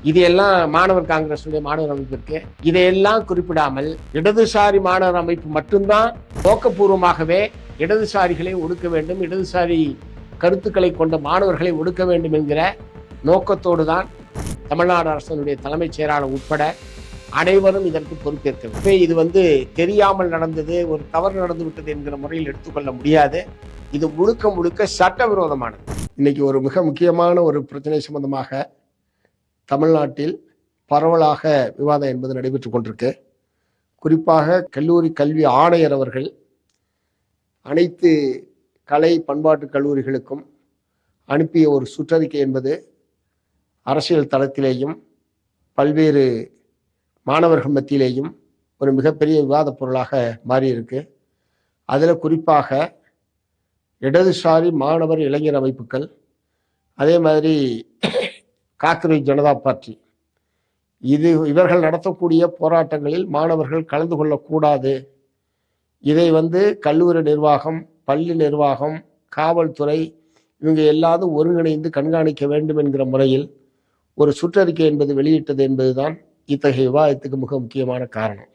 இதையெல்லாம் மாணவர் காங்கிரசுடைய மாணவர் அமைப்பிற்கு இதையெல்லாம் குறிப்பிடாமல் இடதுசாரி மாணவர் அமைப்பு மட்டும்தான் நோக்கபூர்வமாகவே இடதுசாரிகளை ஒடுக்க வேண்டும், இடதுசாரி கருத்துக்களை கொண்ட மாணவர்களை ஒடுக்க வேண்டும் என்கிற நோக்கத்தோடு தான் தமிழ்நாடு அரசினுடைய தலைமைச் செயலாளர் உட்பட அனைவரும் இதற்கு பொறுப்பேற்க. இது தெரியாமல் நடந்தது, ஒரு தவறு நடந்து விட்டது என்கிற முறையில் எடுத்துக்கொள்ள முடியாது. இது முழுக்க முழுக்க சட்டவிரோதமானது. இன்னைக்கு ஒரு மிக முக்கியமான ஒரு பிரச்சனை சம்பந்தமாக தமிழ்நாட்டில் பரவலாக விவாதம் என்பது நடைபெற்றுக் கொண்டிருக்கு. குறிப்பாக கல்லூரி கல்வி ஆணையர் அவர்கள் அனைத்து கலை பண்பாட்டு கல்லூரிகளுக்கும் அனுப்பிய ஒரு சுற்றறிக்கை என்பது அரசியல் தளத்திலேயும் பல்வேறு மாணவர்கள் மத்தியிலேயும் ஒரு மிகப்பெரிய விவாத பொருளாக மாறியிருக்கு. அதில் குறிப்பாக இடதுசாரி மாணவர் இளைஞர் அமைப்புகள், அதே மாதிரி காக்கிரி ஜனதா பார்ட்டி, இவர்கள் நடத்தக்கூடிய போராட்டங்களில் மாணவர்கள் கலந்து கொள்ளக்கூடாது. இதை கல்லூரி நிர்வாகம், பள்ளி நிர்வாகம், காவல்துறை இவங்க எல்லாரும் ஒருங்கிணைந்து கண்காணிக்க வேண்டும் என்கிற முறையில் ஒரு சுற்றறிக்கை என்பது வெளியிட்டது என்பதுதான் இத்தகைய விவாதத்துக்கு மிக முக்கியமான காரணம்.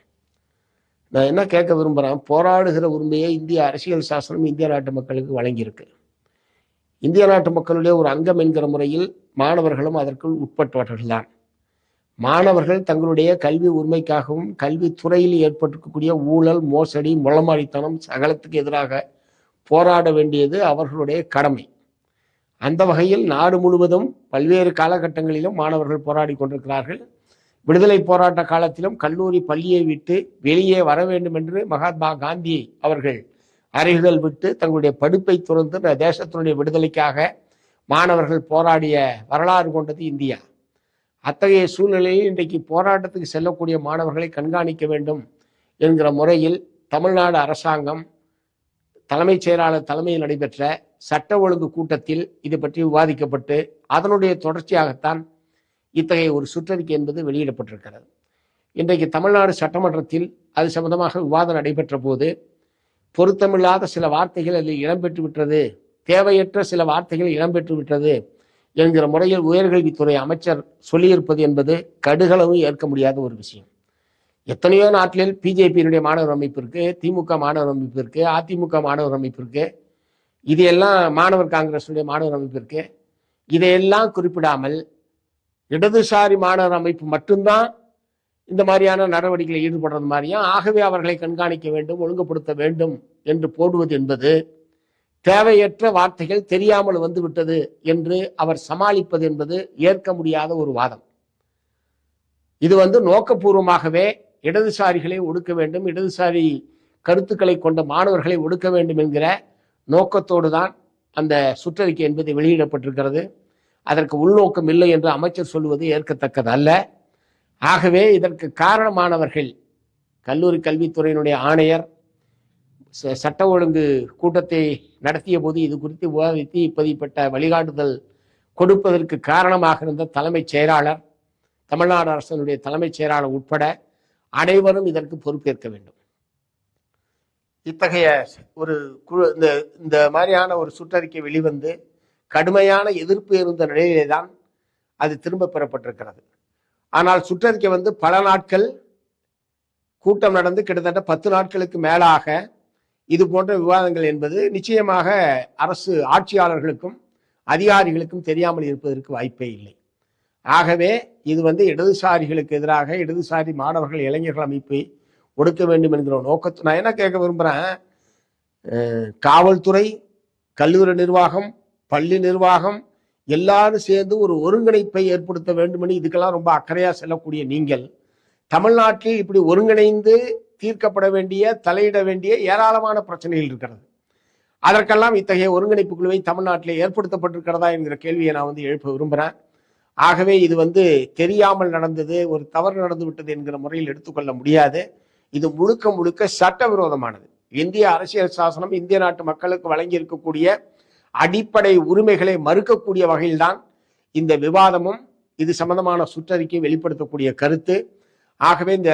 நான் என்ன கேட்க விரும்புகிறேன், போராடுகிற உரிமையை இந்திய அரசியல் சாசனம் இந்திய நாட்டு மக்களுக்கு வழங்கியிருக்கு. இந்திய நாட்டு மக்களுடைய ஒரு அங்கம் என்கிற முறையில் மாணவர்களும் அதற்குள் உட்பட்டவர்கள் தான். மாணவர்கள் தங்களுடைய கல்வி உரிமைக்காகவும் கல்வித்துறையில் ஏற்பட்டிருக்கக்கூடிய ஊழல், மோசடி, முளமாடித்தனம் சகலத்துக்கு எதிராக போராட வேண்டியது அவர்களுடைய கடமை. அந்த வகையில் நாடு முழுவதும் பல்வேறு காலகட்டங்களிலும் மாணவர்கள் போராடி கொண்டிருக்கிறார்கள். விடுதலை போராட்ட காலத்திலும் கல்லூரி பள்ளியை விட்டு வெளியே வர வேண்டும் என்று மகாத்மா காந்தி அவர்கள் அறைகள் விட்டு தங்களுடைய படிப்பை துறந்து தேசத்தினுடைய விடுதலைக்காக மாணவர்கள் போராடிய வரலாறு கொண்டது இந்தியா. அத்தகைய சூழ்நிலையில் இன்றைக்கு போராட்டத்துக்கு செல்லக்கூடிய மாணவர்களை கண்காணிக்க வேண்டும் என்கிற முறையில் தமிழ்நாடு அரசாங்கம் தலைமைச் செயலாளர் தலைமையில் நடைபெற்ற சட்ட ஒழுங்கு கூட்டத்தில் இது பற்றி விவாதிக்கப்பட்டு அதனுடைய தொடர்ச்சியாகத்தான் இத்தகைய ஒரு சுற்றறிக்கை என்பது வெளியிடப்பட்டிருக்கிறது. இன்றைக்கு தமிழ்நாடு சட்டமன்றத்தில் அது சம்பந்தமாக விவாதம் நடைபெற்ற போது பொருத்தமில்லாத சில வார்த்தைகள் அதில் இடம்பெற்று விட்டது, தேவையற்ற சில வார்த்தைகள் இடம்பெற்று விட்டது என்கிற முறையில் உயர்கல்வித்துறை அமைச்சர் சொல்லியிருப்பது என்பது கடுகளவும் ஏற்க முடியாத ஒரு விஷயம். எத்தனையோ நாட்டில் பிஜேபியினுடைய மாணவர் அமைப்பிற்கு, திமுக மாணவர் அமைப்பிற்கு, அதிமுக மாணவர் அமைப்பிற்கு, இதையெல்லாம் மாணவர் காங்கிரசுடைய மாணவர் அமைப்பிற்கு இதையெல்லாம் குறிப்பிடாமல் இடதுசாரி மாணவர் அமைப்பு மட்டும்தான் இந்த மாதிரியான நடவடிக்கைகளில் ஈடுபடுறது மாதிரியும், ஆகவே அவர்களை கண்காணிக்க வேண்டும், ஒழுங்குபடுத்த வேண்டும் என்று போடுவது என்பது தேவையற்ற வார்த்தைகள் தெரியாமல் வந்துவிட்டது என்று அவர் சமாளிப்பது என்பது ஏற்க முடியாத ஒரு வாதம். இது நோக்கபூர்வமாகவே இடதுசாரிகளை ஒடுக்க வேண்டும், இடதுசாரி கருத்துக்களை கொண்ட மாணவர்களை ஒடுக்க வேண்டும் என்கிற நோக்கத்தோடு தான் அந்த சுற்றறிக்கை என்பது வெளியிடப்பட்டிருக்கிறது. அதற்கு உள்நோக்கம் இல்லை என்று அமைச்சர் சொல்வது ஏற்கத்தக்கது அல்ல. ஆகவே இதற்கு காரணமானவர்கள் கல்லூரி கல்வித்துறையினுடைய ஆணையர் சட்ட ஒழுங்கு கூட்டத்தை நடத்திய போது இது குறித்து விவாதித்து இப்படிப்பட்ட வழிகாட்டுதல் கொடுப்பதற்கு காரணமாக இருந்த தலைமைச் செயலாளர், தமிழ்நாடு அரசினுடைய தலைமைச் செயலாளர் உட்பட அனைவரும் இதற்கு பொறுப்பேற்க வேண்டும். இத்தகைய ஒரு குழு இந்த மாதிரியான ஒரு சுற்றறிக்கை வெளிவந்து கடுமையான எதிர்ப்பு இருந்த நிலையிலே தான் அது திரும்ப பெறப்பட்டிருக்கிறது. ஆனால் சுற்றறிக்கை பல நாட்கள் கூட்டம் நடந்து கிட்டத்தட்ட 10 நாட்களுக்கு மேலாக இது போன்ற விவாதங்கள் என்பது நிச்சயமாக அரசு ஆட்சியாளர்களுக்கும் அதிகாரிகளுக்கும் தெரியாமல் இருப்பதற்கு வாய்ப்பே இல்லை. ஆகவே இது இடதுசாரிகளுக்கு எதிராக இடதுசாரி மாணவர்கள் இளைஞர்கள் அமைப்பை ஒடுக்க வேண்டும் என்கிற நோக்கத்தை நான் என்ன கேட்க விரும்புகிறேன், காவல்துறை, கல்லூரி நிர்வாகம், பள்ளி நிர்வாகம் எல்லாரும் சேர்ந்து ஒரு ஒருங்கிணைப்பை ஏற்படுத்த வேண்டும் என்று இதுக்கெல்லாம் ரொம்ப அக்கறையா செல்லக்கூடிய நீங்கள் தமிழ்நாட்டில் இப்படி ஒருங்கிணைந்து தீர்க்கப்பட வேண்டிய, தலையிட வேண்டிய ஏராளமான பிரச்சனைகள் இருக்கிறது. அதற்கெல்லாம் இத்தகைய ஒருங்கிணைப்பு குழுவை தமிழ்நாட்டிலே ஏற்படுத்தப்பட்டிருக்கிறதா என்கிற கேள்வியை நான் எழுப்ப விரும்புகிறேன். ஆகவே இது தெரியாமல் நடந்தது, ஒரு தவறு நடந்து விட்டது என்கிற முறையில் எடுத்துக்கொள்ள முடியாது. இது முழுக்க முழுக்க சட்டவிரோதமானது. இந்திய அரசியல் சாசனம் இந்திய நாட்டு மக்களுக்கு வழங்கி இருக்கக்கூடிய அடிப்படை உரிமைகளை மறுக்கக்கூடிய வகையில்தான் இந்த விவாதமும் இது சம்பந்தமான சுற்றறிக்கை வெளிப்படுத்தக்கூடிய கருத்து. ஆகவே இந்த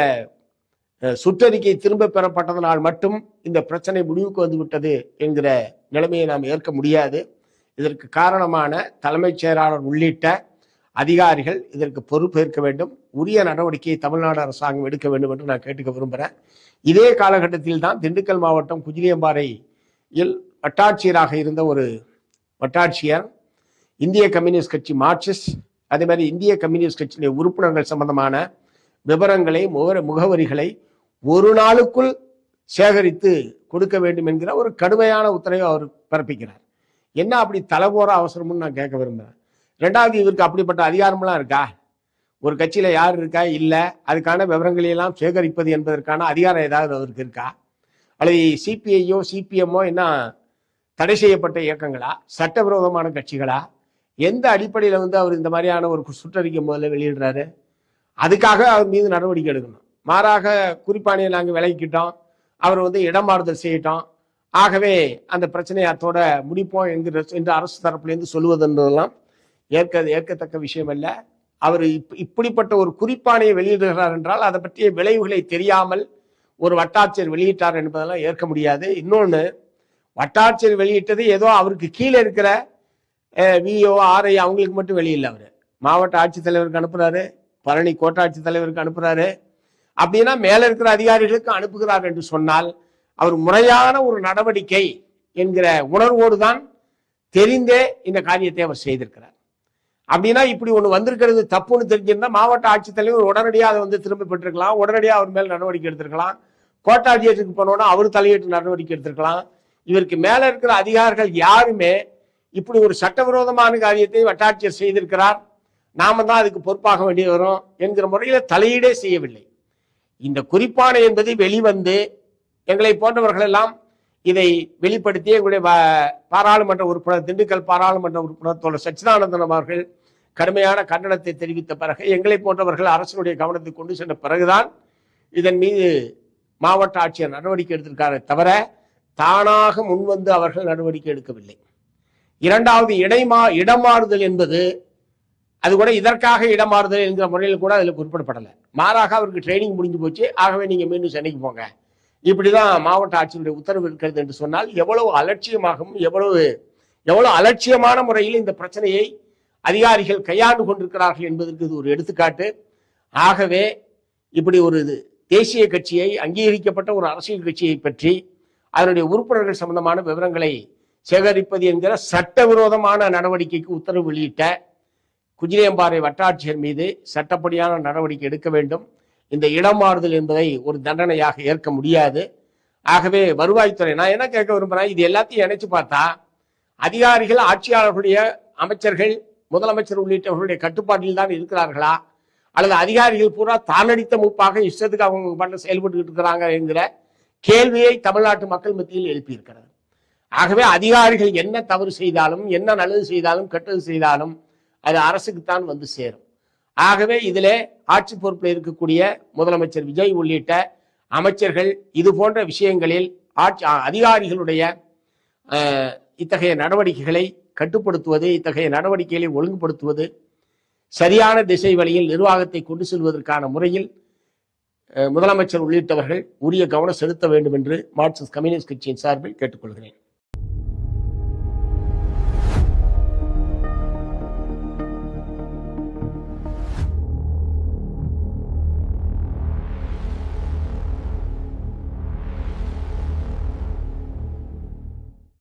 சுற்றறிக்கை திரும்ப பெறப்பட்டதனால் மட்டும் இந்த பிரச்சனை முடிவுக்கு வந்துவிட்டது என்கிற நிலைமையை நாம் ஏற்க முடியாது. இதற்கு காரணமான தலைமைச் செயலாளர் உள்ளிட்ட அதிகாரிகள் இதற்கு பொறுப்பேற்க வேண்டும், உரிய நடவடிக்கையை தமிழ்நாடு அரசாங்கம் எடுக்க வேண்டும் என்று நான் கேட்டுக்க விரும்புகிறேன். இதே காலகட்டத்தில் தான் திண்டுக்கல் மாவட்டம் குஜிலியம்பாறையில் வட்டாட்சியராக இருந்த ஒரு வட்டாட்சியர் இந்திய கம்யூனிஸ்ட் கட்சி மார்க்சிஸ்ட், அதே மாதிரி இந்திய கம்யூனிஸ்ட் கட்சியுடைய உறுப்பினர்கள் சம்பந்தமான விவரங்களை, முகவரிகளை ஒரு நாளுக்குள் சேகரித்து கொடுக்க வேண்டும் என்கிற ஒரு கடுமையான உத்தரவை அவர் பிறப்பிக்கிறார். என்ன அப்படி தலைபோற அவசரம்னு நான் கேட்க விரும்புகிறேன். ரெண்டாவது, இவருக்கு அப்படிப்பட்ட அதிகாரம்லாம் இருக்கா? ஒரு கட்சியில யார் இருக்கா? இல்லை. அதுக்கான விவரங்களை எல்லாம் சேகரிப்பது என்பதற்கான அதிகாரம் ஏதாவது அவருக்கு இருக்கா? அல்லது சிபிஐயோ சிபிஎம்மோ என்ன தடை செய்யப்பட்ட இயக்கங்களா? சட்டவிரோதமான கட்சிகளா? எந்த அடிப்படையில் அவர் இந்த மாதிரியான ஒரு சுற்றறிக்கை முதல்ல வெளியிடுறாரு? அதுக்காக அவர் மீது நடவடிக்கை எடுக்கணும். மாறாக குறிப்பாணியை நாங்கள் விலகிக்கிட்டோம், அவர் இடமாறுதல் செய்யிட்டோம், ஆகவே அந்த பிரச்சனையை அத்தோட முடிப்போம் என்று அரசு தரப்புலேருந்து சொல்லுவதுன்றதெல்லாம் ஏற்கத்தக்க விஷயம் அல்ல. அவர் இப்படிப்பட்ட ஒரு குறிப்பாணையை வெளியிடுகிறார் என்றால் அதை பற்றிய விளைவுகளை தெரியாமல் ஒரு வட்டாட்சியர் வெளியிட்டார் என்பதெல்லாம் ஏற்க முடியாது. இன்னொன்று, வட்டாட்சியர் வெளியிட்டது ஏதோ அவருக்கு கீழே இருக்கிற விஓ ஆர்ஐ அவங்களுக்கு மட்டும் வெளியில்லை, அவர் மாவட்ட ஆட்சித்தலைவருக்கு அனுப்புறாரு, பழனி கோட்டாட்சி தலைவருக்கு அனுப்புறாரு. அப்படின்னா மேல இருக்கிற அதிகாரிகளுக்கு அனுப்புகிறார் என்று சொன்னால் அவர் முறையான ஒரு நடவடிக்கை என்கிற உணர்வோடு தான் தெரிந்தே இந்த காரியத்தை அவர் செய்திருக்கிறார். அப்படின்னா இப்படி ஒண்ணு வந்திருக்கிறது தப்புன்னு தெரிஞ்சிருந்தா மாவட்ட ஆட்சித்தலைவர் உடனடியாக அதை திரும்ப பெற்றிருக்கலாம், உடனடியாக அவர் மேல் நடவடிக்கை எடுத்திருக்கலாம். கோட்டாட்சியருக்கு போனோன்னா அவர் தலையிட்டு நடவடிக்கை எடுத்திருக்கலாம். இவருக்கு மேல இருக்கிற அதிகாரிகள் யாருமே இப்படி ஒரு சட்டவிரோதமான காரியத்தை வட்டாட்சியர் செய்திருக்கிறார், நாம தான் அதுக்கு பொறுப்பாக வேண்டி வரும் என்கிற முறையில தலையீடே செய்யவில்லை. இந்த குறிப்பாணை என்பது வெளிவந்து எங்களை போன்றவர்கள் எல்லாம் இதை வெளிப்படுத்தி எங்களுடைய பாராளுமன்ற உறுப்பினர், திண்டுக்கல் பாராளுமன்ற உறுப்பினர் தோழர் சச்சிதானந்தன் அவர்கள் கடுமையான கண்டனத்தை தெரிவித்த பிறகு, எங்களை போன்றவர்கள் அரசினுடைய கவனத்தை கொண்டு சென்ற பிறகுதான் இதன் மீது மாவட்ட ஆட்சியர் நடவடிக்கை எடுத்திருக்காரே தவிர தானாக முன்வந்து அவர்கள் நடவடிக்கை எடுக்கவில்லை. இரண்டாவது, இடமாறுதல் என்பது அது கூட இதற்காக இடமாறுதல் என்கிற முறையில் கூட அதில் குறிப்பிடப்படலை. மாறாக அவருக்கு ட்ரைனிங் முடிஞ்சு போச்சு, ஆகவே நீங்க மீண்டும் சென்னைக்கு போங்க, இப்படிதான் மாவட்ட ஆட்சியருடைய உத்தரவு இருக்கிறது என்று சொன்னால் எவ்வளவு அலட்சியமாகவும் எவ்வளவு அலட்சியமான முறையில் இந்த பிரச்சனையை அதிகாரிகள் கையாண்டு கொண்டிருக்கிறார்கள் என்பதற்கு இது ஒரு எடுத்துக்காட்டு. ஆகவே இப்படி ஒரு தேசிய கட்சியை, அங்கீகரிக்கப்பட்ட ஒரு அரசியல் கட்சியை பற்றி அதனுடைய உறுப்பினர்கள் சம்பந்தமான விவரங்களை சேகரிப்பது என்கிற சட்டவிரோதமான நடவடிக்கைக்கு உத்தரவு வெளியிட்ட குஜிலியம்பாறை வட்டாட்சியர் மீது சட்டப்படியான நடவடிக்கை எடுக்க வேண்டும். இந்த இடமாறுதல் என்பதை ஒரு தண்டனையாக ஏற்க முடியாது. ஆகவே வருவாய்த்துறை, நான் என்ன கேட்க விரும்புறேன், இது எல்லாத்தையும் இணைச்சு பார்த்தா அதிகாரிகள் ஆட்சியாளர்களுடைய, அமைச்சர்கள், முதலமைச்சர் உள்ளிட்டவர்களுடைய கட்டுப்பாட்டில் தான் இருக்கிறார்களா, அல்லது அதிகாரிகள் பூரா தானடித்த மூப்பாக இஷ்டத்துக்கு அவங்க பண்ண செயல்பட்டு இருக்கிறாங்க என்கிற கேள்வியை தமிழ்நாட்டு மக்கள் மத்தியில் எழுப்பியிருக்கிறது. ஆகவே அதிகாரிகள் என்ன தவறு செய்தாலும், என்ன நல்லது செய்தாலும், கெட்டது செய்தாலும் அது அரசுக்குத்தான் வந்து சேரும். ஆகவே இதிலே ஆட்சி பொறுப்பில் இருக்கக்கூடிய முதலமைச்சர் விஜய் உள்ளிட்ட அமைச்சர்கள் இது போன்ற விஷயங்களில் அதிகாரிகளுடைய இத்தகைய நடவடிக்கைகளை கட்டுப்படுத்துவது, இத்தகைய நடவடிக்கைகளை ஒழுங்குபடுத்துவது, சரியான திசை வழியில் நிர்வாகத்தை கொண்டு செல்வதற்கான முறையில் முதலமைச்சர் உள்ளிட்டவர்கள் உரிய கவனம் செலுத்த வேண்டும் என்று மார்க்சிஸ்ட் கம்யூனிஸ்ட் கட்சியின் சார்பில் கேட்டுக்கொள்கிறேன்.